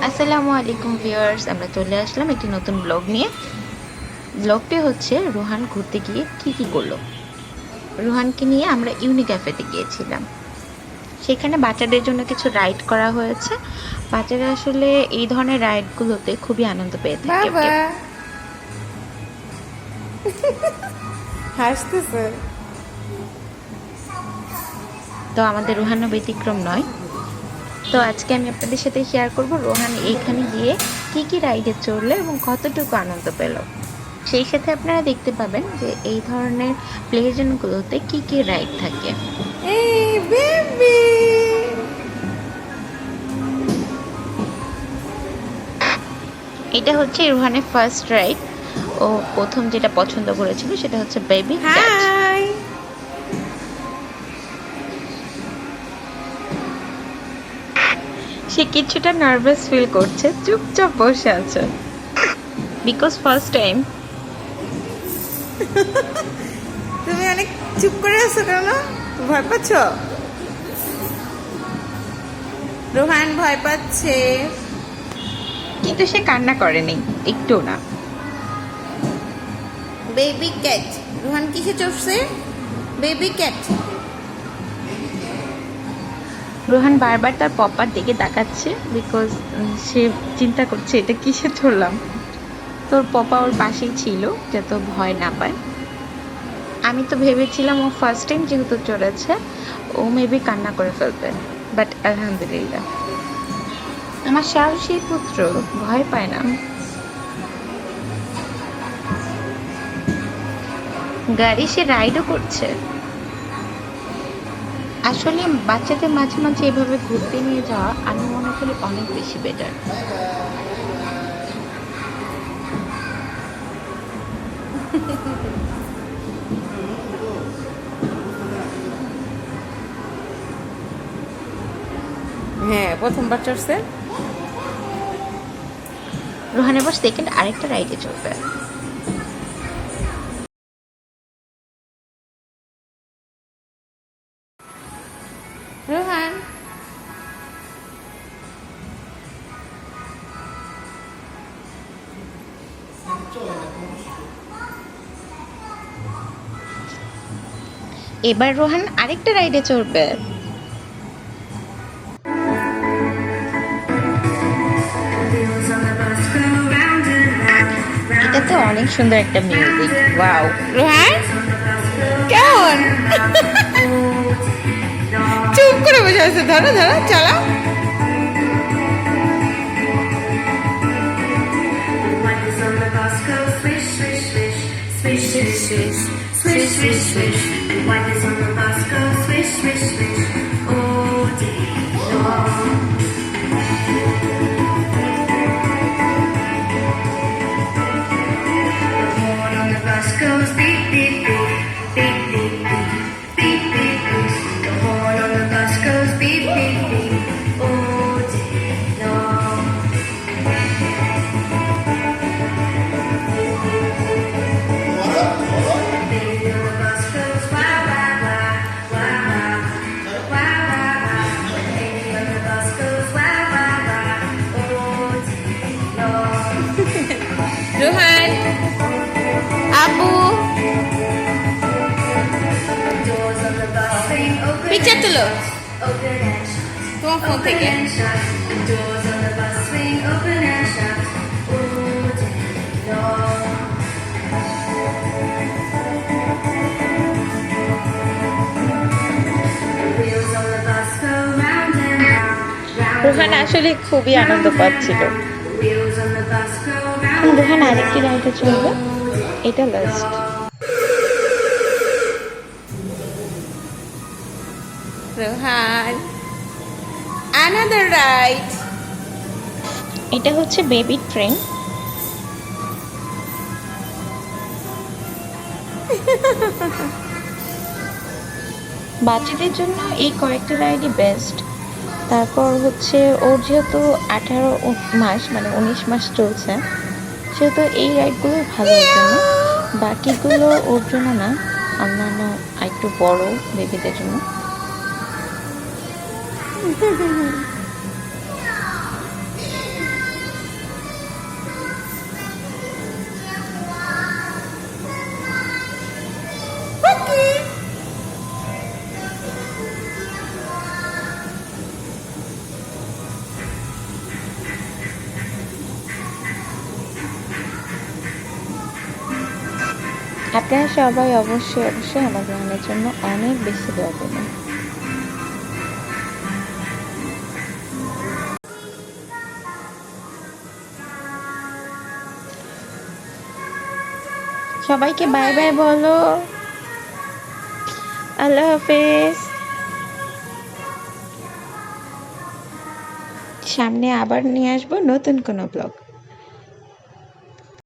আসসালামু আলাইকুম ভিউয়ার্স, আমরা চলে আসলাম একটি নতুন ব্লগ নিয়ে। ব্লগটি হচ্ছে রোহান ঘুরতে গিয়ে কি করলো। রোহানকে নিয়ে আমরা ইউনি ক্যাফেতে গিয়েছিলাম। সেখানে বাচ্চাদের জন্য কিছু রাইড করা হয়েছে। বাচ্চারা আসলে এই ধরনের রাইডগুলোতে খুবই আনন্দ পেয়ে থাকে। বাবা হাসতেছে। তো আমাদের রোহানও ব্যতিক্রম নয়। তো আজকে আমি আপনাদের সাথে শেয়ার করব রোহান এইখানে গিয়ে কি রাইডে চড়লো এবং কতটুকু আনন্দ পেল। সেই সাথে আপনারা দেখতে পাবেন যে এই ধরনের প্লে জোনগুলোতে কি রাইড থাকে। এই বেবি এটা হচ্ছে রোহানের ফার্স্ট রাইড। ও প্রথম যেটা পছন্দ করেছিল সেটা হচ্ছে বেবি ক্যাট। হাই। সে কিছুটা নার্ভাস ফিল করছে, চুপচাপ বসে আছে বিকজ ফার্স্ট টাইম। তুমি অনেক চুপ করে আছো কেন? ভয় পাচ্ছ? রোহান ভয় পাচ্ছে, কিন্তু সে কান্না করেনি একটু না। Baby cat. রোহান কিসে চড়ছে? Baby cat. রোহান বারবার তার পপার দিকে তাকাচ্ছে বিকজ সে চিন্তা করছে এটা কিসে চড়লাম। তোর পপা ওর পাশেই ছিল যাতে ভয় না পায়। আমি তো ভেবেছিলাম ও ফার্স্ট টাইম যেহেতু চড়েছে ও মেবি কান্না করে ফেলবে, বাট আলহামদুলিল্লাহ আমার সাহসী পুত্র ভয় পায় না। গাড়ি সে রাইডও করছে। আসলে বাচ্চাদের মাঝে মাঝে এভাবে ঘুরতে নিয়ে যাওয়া আমি মনে করি অনেক বেশি বেটার। হ্যাঁ, প্রথমবার চড়ছে। রোহান এবার সেকেন্ড আরেকটা রাইডে চলবে। রোহান এবার রোহান আরেকটা রাইডে চড়বে। এটাতে অনেক সুন্দর একটা মিউজিক। ওয়াও রোহান কেমন? চুপ করে বসে আছে। ধরো ধরো, চালাও। রোহান আপু পিকচার তুলো তোমার ফোন থেকে। রোহান আসলে খুবই আনন্দ পাচ্ছিল। রোহান আরেকটি রাইডে চলবে, এটা লাস্ট। Rohan another ride. এটা হচ্ছে বেবি ট্রেন। বাচ্চাদের জন্য এই কয়েকটা রাইডই বেস্ট। তারপর হচ্ছে ওর যেহেতু 18 মাস মানে 19 মাস চলছে, সেহেতু এই রাইডগুলো ভালো ওর জন্য। বাকিগুলো ওর জন্য না, অন্যান্য একটু বড় বেবিদের জন্য। আপনারা সবাই অবশ্যই অবশ্যই আমার রোহানের জন্য অনেক বেশি দোয়া করবেন। সবাইকে বাই বাই বলো। আল্লাহ হাফেজ। সামনে আবার নিয়ে আসবো নতুন কোনো ব্লগ।